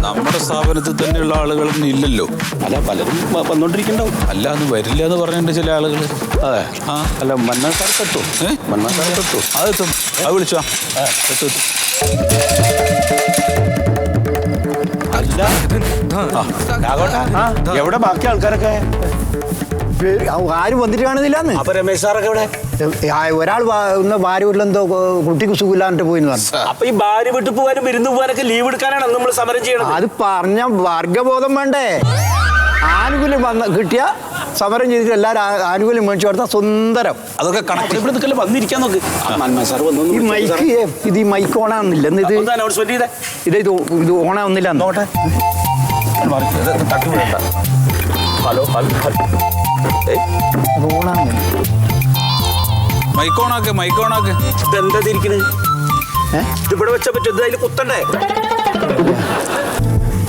നമ്മുടെ സ്ഥാപനത്തിൽ തന്നെയുള്ള ആളുകളൊന്നും ഇല്ലല്ലോ. അല്ല, പലരും വന്നോണ്ടിരിക്കണ്ടാവും. അല്ല, അന്ന് വരില്ല എന്ന് പറഞ്ഞിട്ടുണ്ട് ചില ആളുകൾ. അതെ. ആ, അല്ല, മണ്ണാക്കാലത്തെത്തും. മണ്ണാക്കാലത്തെത്തും. അതെത്തും. അത് വിളിച്ചോ. എത്തും. അല്ല, എവിടെ ബാക്കി ആൾക്കാരൊക്കെ? ആരും വന്നിട്ട് കാണുന്നില്ലാന്ന്. അപ്പൊ രമേശ് സാറൊക്കെ എവിടെ? ഒരാൾ ഒന്ന് ഭാര്യ വീട്ടിലെന്തോ കുട്ടിക്ക് സുഖമില്ലാണ്ട് പോയിന്ന് പറഞ്ഞു. അപ്പൊ ഈ ഭാര്യ വീട്ടിൽ പോകാനും വിരുന്ന് പോകാനൊക്കെ ലീവ് എടുക്കാനാണ് നമ്മൾ സമരം ചെയ്യണത്. അത് പറഞ്ഞ വർഗബോധം വേണ്ടേ? ആനുകൂല്യം കിട്ടിയ സമരം ചെയ്തിട്ട് എല്ലാവരും ആനുകൂല്യം മേടിച്ചു കൊടുത്താൽ സുന്ദരം. അതൊക്കെ കണക്കിൽ ഇവിടെ നിൽക്കല്ലേ, വന്നിരിക്കാൻ നോക്ക്. ഈ മൈക്ക് ഈ മൈക്ക് ഓണാവുന്നില്ല. ഇത് ഓണാവുന്നില്ല. നോട്ടെ. ഹലോ മൈക്കോണാക്ക്. ഇതെന്താ തിരിക്കണത്? ഇതിവിടെ വെച്ചാൽ പറ്റും. ഇത് അതിൽ കുത്തണ്ടേ?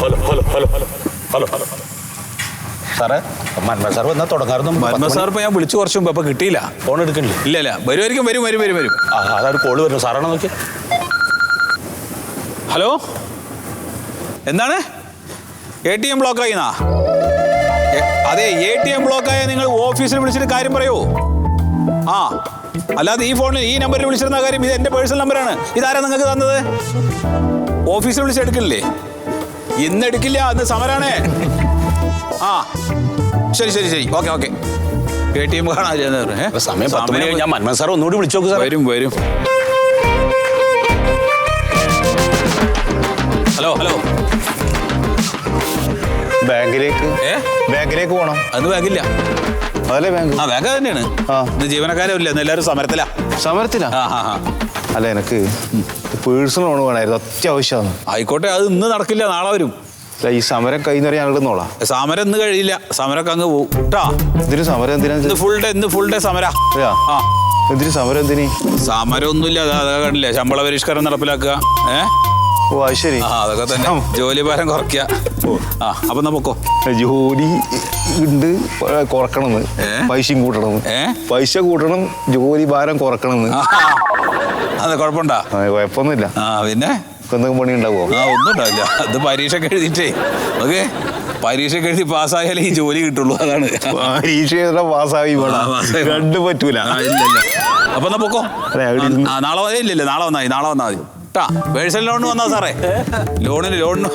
Hello hello hello hello hello hello സാറേ, മന്മഥൻ സാർ വന്നാൽ തുടങ്ങാറുണ്ട്. മന്മഥൻ സാർ ഇപ്പൊ ഞാൻ വിളിച്ചു കുറച്ച് മുമ്പ്, അപ്പൊ കിട്ടിയില്ല. ഫോൺ എടുക്കണില്ല. ഇല്ല, വരുമായിരിക്കും. വരും. അതൊരു കോള് വരുന്നു. സാറാണോ നോക്കി? ഹലോ, എന്താണ്? ATM ബ്ലോക്ക് ആയിന്നാ? അതെ, ATM ബ്ലോക്കായ നിങ്ങൾ ഓഫീസിൽ വിളിച്ചിട്ട് കാര്യം പറയൂ. ആ, അല്ലാതെ ഈ ഫോണിൽ ഈ നമ്പറിൽ വിളിച്ചിരുന്ന കാര്യം, ഇത് എൻ്റെ പേഴ്സണൽ നമ്പറാണ്. ഇതാരാ നിങ്ങൾക്ക് തന്നത്? ഓഫീസിൽ വിളിച്ച് എടുക്കില്ലേ? ഇന്ന് എടുക്കില്ല, ഇന്ന് സമരാണേ. ആ, ശരി. ഓക്കെ. ATM കാണാൻ സമയം 10 മണി കഴിഞ്ഞാൽ മന്മഥൻ സാർ ഒന്നുകൂടി വിളിച്ചു നോക്ക് സാർ. വരും. ഹലോ, ബാങ്കിലേക്ക് പോകണം. അത് ബാങ്കില്ല. അതല്ലേ ബാങ്ക്? ആ, ബാങ്ക് തന്നെയാണ്. ഇന്ന് ജീവനക്കാരും ഇല്ല, എല്ലാവരും സമരത്തിലാ. അല്ല, എനിക്ക് പേഴ്സണൽ ലോൺ വേണമായിരുന്നു, അത്യാവശ്യമാണ്. ആയിക്കോട്ടെ, അത് ഇന്ന് നടക്കില്ല, നാളെ വരും. ഈ സമരം കഴിഞ്ഞാൽ ഞാൻ എടുന്നോളാം. സമരം ഇന്ന് കഴിയില്ല, സമരമൊക്കെ അങ്ങ് പോകും കേട്ടാ. ഇതിന് സമരം എന്തിനാ? ഇന്ന് ഫുൾ ഡേ സമര. എന്തിന് സമരം? എന്തിന് സമരം? ഒന്നുമില്ല, അതാ കണ്ടില്ലേ, ശമ്പള പരിഷ്കരണം നടപ്പിലാക്കുക. ഓ, അത് ശരി. അതൊക്കെ തന്നെ. ജോലി ഭാരം കുറയ്ക്കുക. അപ്പൊ നമുക്കോ ജോലി ഉണ്ട് കുറക്കണമെന്ന്, പൈസയും കൂട്ടണമെന്ന്. പൈസ കൂട്ടണം, ജോലി ഭാരം കുറക്കണമെന്ന്. അതെ, കുഴപ്പമുണ്ടാ? കുഴപ്പമൊന്നുമില്ല. പിന്നെ എന്തെങ്കിലും പണി ഉണ്ടാവോ? ഒന്നും ഉണ്ടാവില്ല. അത് പരീക്ഷയ്ക്ക് എഴുതിയിട്ടേ ഓക്കെ, പരീക്ഷയ്ക്ക് എഴുതി പാസ്സായാലേ ഈ ജോലി കിട്ടുള്ളൂ. അതാണ്. പരീക്ഷ പാസ്സായി കണ്ടു പറ്റൂല. അപ്പൊ എന്നാ പൊക്കോ. നാളെ ഇല്ലല്ലേ? നാളെ വന്നാൽ മതി കേട്ടാ. പേഴ്സണൽ ലോണിന് വന്നാ സാറേ, ലോണിന് വന്നാ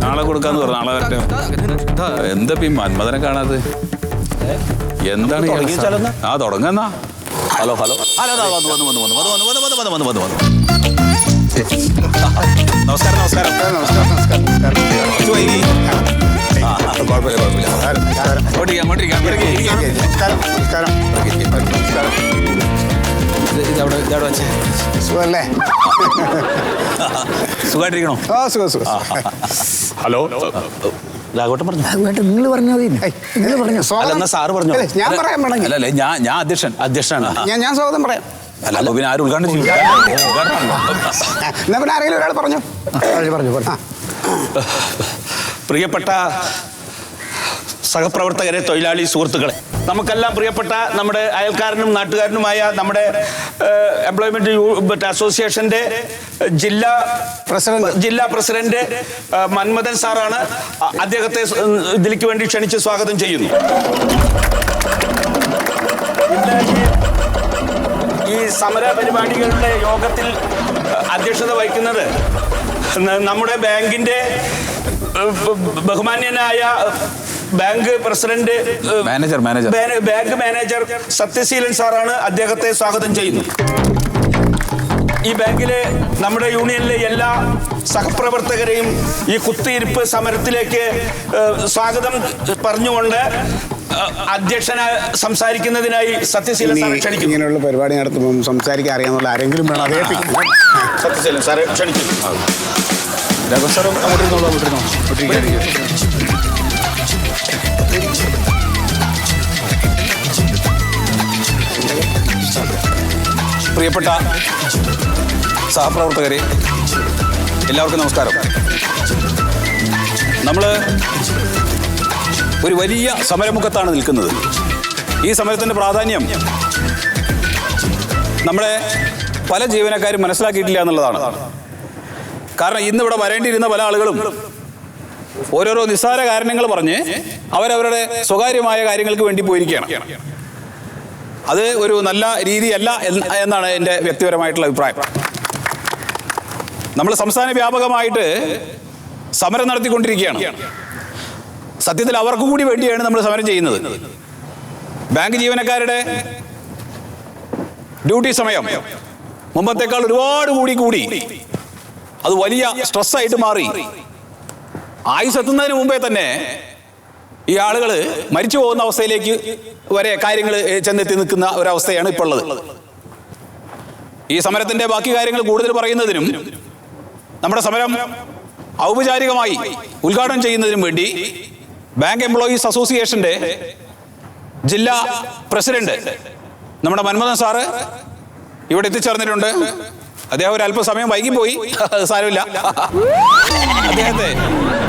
നാളെ കൊടുക്കാന്ന് പറഞ്ഞു. നാളെ വരട്ടെ. എന്താ ഈ മന്മഥനെ കാണാതെ? എന്താണ് തുടങ്ങുന്ന? ഹലോ നമസ്കാരം. സുഖല്ലേ? സുഖമായിട്ടിരിക്കണോ? ഹലോ, രാഘവട്ടൻ പറഞ്ഞു. നിങ്ങൾ പറഞ്ഞാൽ മതി. സാറ് പറഞ്ഞു. ഞാൻ പറയാൻ വേണമെങ്കിൽ അല്ലല്ലേ, ഞാൻ അധ്യക്ഷനാണ്. ഞാൻ സ്വാഗതം പറയാം. അല്ല, പിന്നെ ആരും ഉദ്ഘാടനം ചെയ്യും. എന്നാ പിന്നെ ആരെങ്കിലും ഒരാൾ പറഞ്ഞു. പ്രിയപ്പെട്ട സഹപ്രവർത്തകരെ, തൊഴിലാളി സുഹൃത്തുക്കളെ, നമുക്കെല്ലാം പ്രിയപ്പെട്ട നമ്മുടെ അയൽക്കാരനും നാട്ടുകാരനുമായ നമ്മുടെ എംപ്ലോയ്മെന്റ് അസോസിയേഷന്റെ ജില്ലാ പ്രസിഡന്റ് മന്മഥൻ സാറാണ്. അദ്ദേഹത്തെ ഇതിലേക്ക് വേണ്ടി ക്ഷണിച്ച് സ്വാഗതം ചെയ്യുന്നു. ഈ സമര പരിപാടികളുടെ യോഗത്തിൽ അധ്യക്ഷത വഹിക്കുന്നത് നമ്മുടെ ബാങ്കിന്റെ ബഹുമാന്യനായ bank president bank manager Sathyaseelan സാറാണ്. അദ്ദേഹത്തെ സ്വാഗതം ചെയ്യുന്നു. ഈ ബാങ്കിലെ നമ്മുടെ യൂണിയനിലെ എല്ലാ സഹപ്രവർത്തകരെയും ഈ കുത്തിയിരിപ്പ് സമരത്തിലേക്ക് സ്വാഗതം പറഞ്ഞുകൊണ്ട് അധ്യക്ഷനായി സംസാരിക്കുന്നതിനായി സത്യശീലൻ സാറെ ക്ഷണിക്കുന്നു. ഇങ്ങനെയുള്ള പരിപാടി നടത്തുമ്പോൾ സംസാരിക്കാൻ അറിയാവുന്ന ആരെങ്കിലും വേണം. അതേ സത്യശീലൻ സാറെ ക്ഷണിക്കുന്നു. പ്രിയപ്പെട്ട സഹപ്രവർത്തകരെ, എല്ലാവർക്കും നമസ്കാരം. നമ്മൾ ഒരു വലിയ സമരമുഖത്താണ് നിൽക്കുന്നത്. ഈ സമരത്തിൻ്റെ പ്രാധാന്യം നമ്മളെ പല ജീവനക്കാരും മനസ്സിലാക്കിയിട്ടില്ല എന്നുള്ളതാണ്. കാരണം ഇന്നിവിടെ വരേണ്ടിയിരുന്ന പല ആളുകളും ഓരോരോ നിസ്സാര കാരണങ്ങൾ പറഞ്ഞ് അവരവരുടെ സ്വകാര്യമായ കാര്യങ്ങൾക്ക് വേണ്ടി പോയിരിക്കുകയാണ്. അത് ഒരു നല്ല രീതിയല്ല എന്നാണ് എൻ്റെ വ്യക്തിപരമായിട്ടുള്ള അഭിപ്രായം. നമ്മൾ സംസ്ഥാന വ്യാപകമായിട്ട് സമരം നടത്തിക്കൊണ്ടിരിക്കുകയാണ്. സത്യത്തിൽ അവർക്ക് കൂടി വേണ്ടിയാണ് നമ്മൾ സമരം ചെയ്യുന്നത്. ബാങ്ക് ജീവനക്കാരുടെ ഡ്യൂട്ടി സമയം മുമ്പത്തേക്കാൾ ഒരുപാട് കൂടി അത് വലിയ സ്ട്രെസ്സായിട്ട് മാറി. ആയുസ് എത്തുന്നതിന് മുമ്പേ തന്നെ ഈ ആളുകൾ മരിച്ചു പോകുന്ന അവസ്ഥയിലേക്ക് വരെ കാര്യങ്ങൾ ചെന്നെത്തി നിൽക്കുന്ന ഒരവസ്ഥയാണ് ഇപ്പോൾ ഉള്ളത്. ഈ സമരത്തിന്റെ ബാക്കി കാര്യങ്ങൾ കൂടുതൽ പറയുന്നതിനും നമ്മുടെ സമരം ഔപചാരികമായി ഉദ്ഘാടനം ചെയ്യുന്നതിനും വേണ്ടി ബാങ്ക് എംപ്ലോയീസ് അസോസിയേഷന്റെ ജില്ലാ പ്രസിഡന്റ് നമ്മുടെ മന്മഥൻ സാറ് ഇവിടെ എത്തിച്ചേർന്നിട്ടുണ്ട്. അദ്ദേഹം ഒരു അല്പസമയം വൈകിപ്പോയി, സാരമില്ല. അദ്ദേഹത്തെ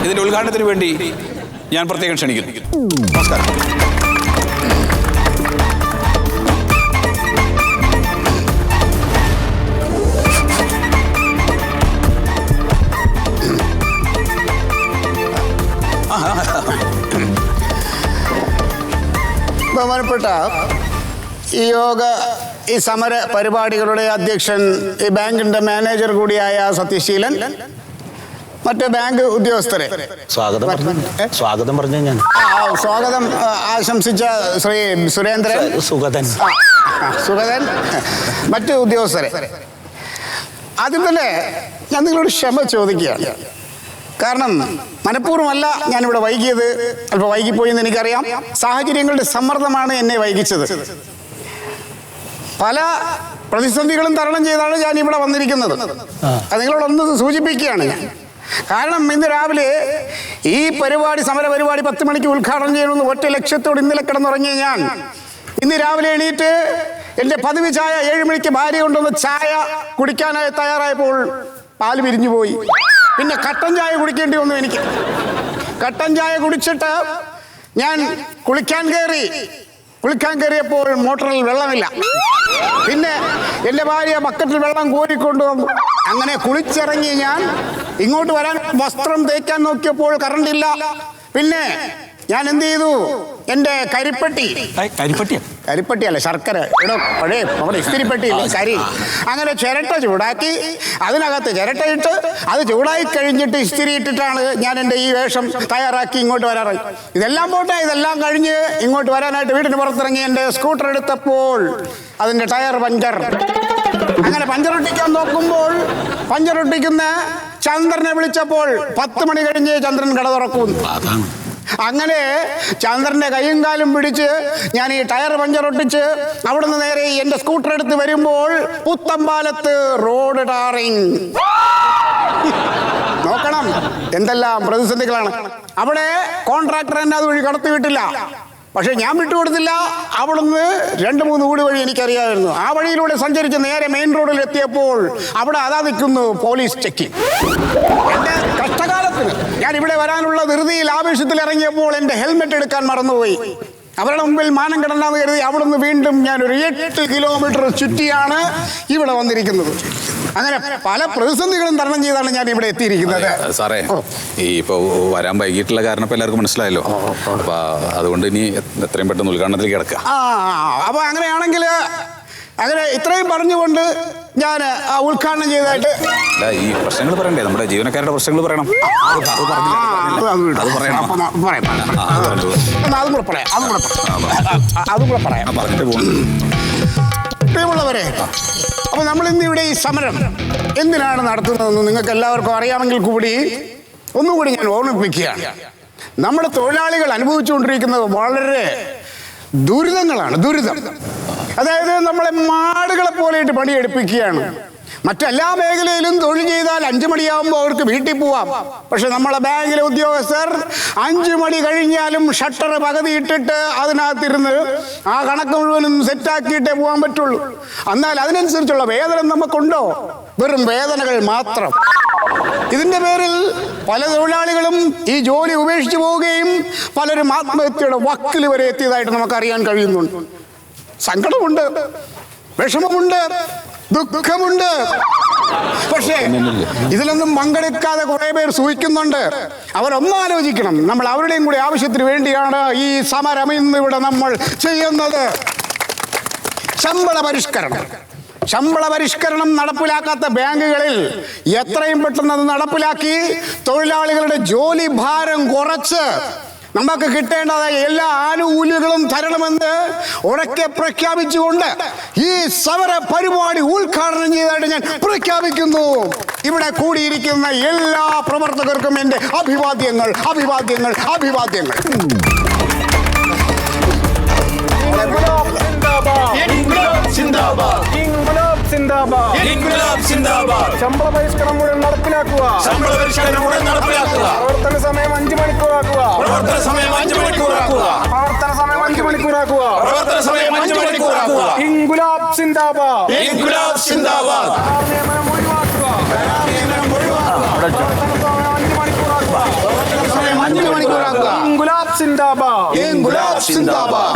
ഇതിന്റെ ഉദ്ഘാടനത്തിന് വേണ്ടി ഞാൻ പ്രത്യേകം ക്ഷണിക്കുന്നു. നമസ്കാരം. ബഹുമാനപ്പെട്ട ഈ സമര പരിപാടികളുടെ അധ്യക്ഷൻ, ഈ ബാങ്കിന്റെ മാനേജർ കൂടിയായ സത്യശീലൻ, മറ്റ് ബാങ്ക് ഉദ്യോഗസ്ഥരെ സ്വാഗതം പറഞ്ഞു ഞാൻ. സ്വാഗതം ആശംസിച്ച ശ്രീ സുരേന്ദ്രൻ, സുഗതൻ, മറ്റ് ഉദ്യോഗസ്ഥരെ, ആദ്യം തന്നെ ഞാൻ നിങ്ങളോട് ക്ഷമ ചോദിക്കുകയാണ്. കാരണം മനഃപൂർവ്വമല്ല ഞാനിവിടെ വൈകിയത്. അല്പം വൈകിപ്പോയി എന്ന് എനിക്കറിയാം. സാഹചര്യങ്ങളുടെ സമ്മർദ്ദമാണ് എന്നെ വൈകിച്ചത്. പല പ്രതിസന്ധികളും തരണം ചെയ്താണ് ഞാൻ ഇവിടെ വന്നിരിക്കുന്നത്. അത് നിങ്ങളോടൊന്ന് സൂചിപ്പിക്കുകയാണ് ഞാൻ. കാരണം ഇന്ന് രാവിലെ ഈ സമര പരിപാടി 10 മണിക്ക് ഉദ്ഘാടനം ചെയ്യണമെന്ന് ഒറ്റ ലക്ഷ്യത്തോട് ഇന്നലെ കിടന്നുറങ്ങിയ ഞാൻ ഇന്ന് രാവിലെ എണീറ്റ് എൻ്റെ പതിവ് ചായ 7 മണിക്ക് ഭാര്യ കൊണ്ടുവന്ന് ചായ കുടിക്കാനായി തയ്യാറായപ്പോൾ പാല് പിരിഞ്ഞു പോയി. പിന്നെ കട്ടൻ ചായ കുടിക്കേണ്ടി വന്നു എനിക്ക്. കട്ടൻ ചായ കുടിച്ചിട്ട് ഞാൻ കുളിക്കാൻ കയറിയപ്പോൾ മോട്ടറിൽ വെള്ളമില്ല. പിന്നെ എൻ്റെ ഭാര്യ ബക്കറ്റിൽ വെള്ളം കോരിക്കൊണ്ടു വന്നു. അങ്ങനെ കുളിച്ചിറങ്ങി ഞാൻ ഇങ്ങോട്ട് വരാൻ വസ്ത്രം തേക്കാൻ നോക്കിയപ്പോൾ കറണ്ടില്ല. പിന്നെ ഞാൻ എന്ത് ചെയ്തു? എൻ്റെ കരിപ്പട്ടിയല്ല, ശർക്കര, പഴയ നമ്മുടെ ഇസ്തിരിപ്പെട്ടിയില്ലേ, കരി, അങ്ങനെ ചിരട്ട ചൂടാക്കി അതിനകത്ത് ചിരട്ടയിട്ട് അത് ചൂടായി കഴിഞ്ഞിട്ട് ഇസ്തിരി ഇട്ടിട്ടാണ് ഞാൻ എൻ്റെ ഈ വേഷം തയ്യാറാക്കി ഇങ്ങോട്ട് വരാറായി. ഇതെല്ലാം പോട്ടെ, ഇതെല്ലാം കഴിഞ്ഞ് ഇങ്ങോട്ട് വരാനായിട്ട് വീടിന് പുറത്തിറങ്ങി എൻ്റെ സ്കൂട്ടർ എടുത്തപ്പോൾ അതിൻ്റെ ടയർ പഞ്ചർ. അങ്ങനെ പഞ്ചറൊട്ടിക്കാൻ നോക്കുമ്പോൾ പഞ്ചറൊട്ടിക്കുന്ന ചന്ദ്രനെ വിളിച്ചപ്പോൾ 10 മണി കഴിഞ്ഞ് ചന്ദ്രൻ കട തുറക്കുന്നു. അങ്ങനെ ചന്ദ്രന്റെ കൈയും കാലും പിടിച്ച് ഞാൻ ഈ ടയർ പഞ്ചറൊട്ടിച്ച് അവിടുന്ന് നേരെ എൻ്റെ സ്കൂട്ടർ എടുത്ത് വരുമ്പോൾ പുത്തമ്പാലത്ത് റോഡ് ടാറിങ്. നോക്കണം എന്തെല്ലാം പ്രതിസന്ധികളാണ്. അവിടെ കോൺട്രാക്ടർ എന്നെ അതുവഴി കടത്തി വിട്ടില്ല. പക്ഷെ ഞാൻ വിട്ടുകൊടുത്തില്ല. അവിടുന്ന് 2-3 വീട് വഴി എനിക്കറിയാമായിരുന്നു. ആ വഴിയിലൂടെ സഞ്ചരിച്ച് നേരെ മെയിൻ റോഡിൽ എത്തിയപ്പോൾ അവിടെ അതാ നിൽക്കുന്നു പോലീസ് ചെക്കിങ്. എൻ്റെ കഷ്ടകാലത്തിന് ഞാൻ ഇവിടെ വരാനുള്ള ധൃതിയിൽ ആവേശത്തിൽ ഇറങ്ങിയപ്പോൾ എൻ്റെ ഹെൽമെറ്റ് എടുക്കാൻ മറന്നുപോയി. അവരുടെ മുമ്പിൽ മാനം കിടന്നാന്ന് കരുതി അവിടുന്ന് വീണ്ടും ഞാൻ ഒരു 8 കിലോമീറ്റർ ചുറ്റിയാണ് ഇവിടെ വന്നിരിക്കുന്നത്. അങ്ങനെ പല പ്രതിസന്ധികളും തരണം ചെയ്താണ് ഞാൻ ഇവിടെ എത്തിയിരിക്കുന്നത്. സാറേ, ഈ ഇപ്പോൾ വരാൻ വൈകിട്ടുള്ള കാരണം ഇപ്പം എല്ലാവർക്കും മനസ്സിലായല്ലോ. അപ്പൊ അതുകൊണ്ട് ഇനി എത്രയും പെട്ടെന്ന് ഉദ്ഘാടനത്തിലേക്ക് കിടക്കുക. അപ്പൊ അങ്ങനെയാണെങ്കിൽ അങ്ങനെ ഇത്രയും പറഞ്ഞുകൊണ്ട് ഞാൻ ഉദ്ഘാടനം ചെയ്തതായിട്ട് ഈ പ്രശ്നങ്ങൾ പറയണ്ടേ, നമ്മുടെ ജീവനക്കാരുടെ പ്രശ്നങ്ങൾ പറയണം. അതും കൂടെ പറയാം. പറഞ്ഞിട്ട് പോകും. പ്രിയമുള്ളവരെ, അപ്പോൾ നമ്മൾ ഇന്ന് ഇവിടെ ഈ സമരം എന്തിനാണ് നടത്തുന്നതെന്ന് നിങ്ങൾക്ക് എല്ലാവർക്കും അറിയാമെങ്കിൽ കൂടി ഒന്നുകൂടി ഞാൻ ഓർമ്മിപ്പിക്കുകയാണ്. നമ്മുടെ തൊഴിലാളികൾ അനുഭവിച്ചുകൊണ്ടിരിക്കുന്നത് വളരെ ദുരിതങ്ങളാണ്. അതായത് നമ്മളെ മാടുകളെ പോലെയിട്ട് പണിയെടുപ്പിക്കുകയാണ്. മറ്റെല്ലാ മേഖലയിലും തൊഴിൽ ചെയ്താൽ 5 മണിയാകുമ്പോൾ അവർക്ക് വീട്ടിൽ പോവാം. പക്ഷെ നമ്മളെ ബാങ്കിലെ ഉദ്യോഗസ്ഥർ 5 മണി കഴിഞ്ഞാലും ഷട്ടർ പകുതി ഇട്ടിട്ട് അതിനകത്തിരുന്ന് ആ കണക്ക് മുഴുവനും സെറ്റാക്കിയിട്ടേ പോകാൻ പറ്റുള്ളൂ. എന്നാൽ അതിനനുസരിച്ചുള്ള വേതനം നമുക്കുണ്ടോ? വെറും വേദനകൾ മാത്രം. ഇതിന്റെ പേരിൽ പല തൊഴിലാളികളും ഈ ജോലി ഉപേക്ഷിച്ചു പോവുകയും പലരും ആത്മഹത്യയുടെ വക്കിൽ വരെ എത്തിയതായിട്ട് നമുക്കറിയാൻ കഴിയുന്നുണ്ട്. സങ്കടമുണ്ട്. വിഷമമുണ്ട്, ദുഃഖമുണ്ട്. പക്ഷേ ഇതിലൊന്നും പങ്കെടുക്കാതെ കുറെ പേർ സൂഹിക്കുന്നുണ്ട്. അവരൊന്നും ആലോചിക്കണം, നമ്മൾ അവരുടെയും കൂടി ആവശ്യത്തിന് വേണ്ടിയാണ് ഈ സമരം ഇന്നിവിടെ നമ്മൾ ചെയ്യുന്നത്. ശമ്പള പരിഷ്കരണം നടപ്പിലാക്കാത്ത ബാങ്കുകളിൽ എത്രയും പെട്ടെന്ന് അത് നടപ്പിലാക്കി തൊഴിലാളികളുടെ ജോലി ഭാരം കുറച്ച് നമുക്ക് കിട്ടേണ്ടതായ എല്ലാ ആനുകൂല്യങ്ങളും തരണമെന്ന് ഉറക്കെ പ്രഖ്യാപിച്ചുകൊണ്ട് ഈ സമര പരിപാടി ഉദ്ഘാടനം ചെയ്തതായിട്ട് ഞാൻ പ്രഖ്യാപിക്കുന്നു. ഇവിടെ കൂടിയിരിക്കുന്ന എല്ലാ പ്രവർത്തകർക്കും എൻ്റെ അഭിവാദ്യങ്ങൾ. ശമ്പള പരിഷ്കരണം മുഴുവൻ നടപ്പിലാക്കുക. പ്രവർത്തന സമയം 5 മണിക്കൂറാക്കുക. ഇൻകുലാബ് സിന്ദാബാദ്. നിയമനം ഒഴിവാക്കുക. 5 മണിക്കൂറാക്കുക. ഇൻകുലാബ് സിന്ദാബാദ്.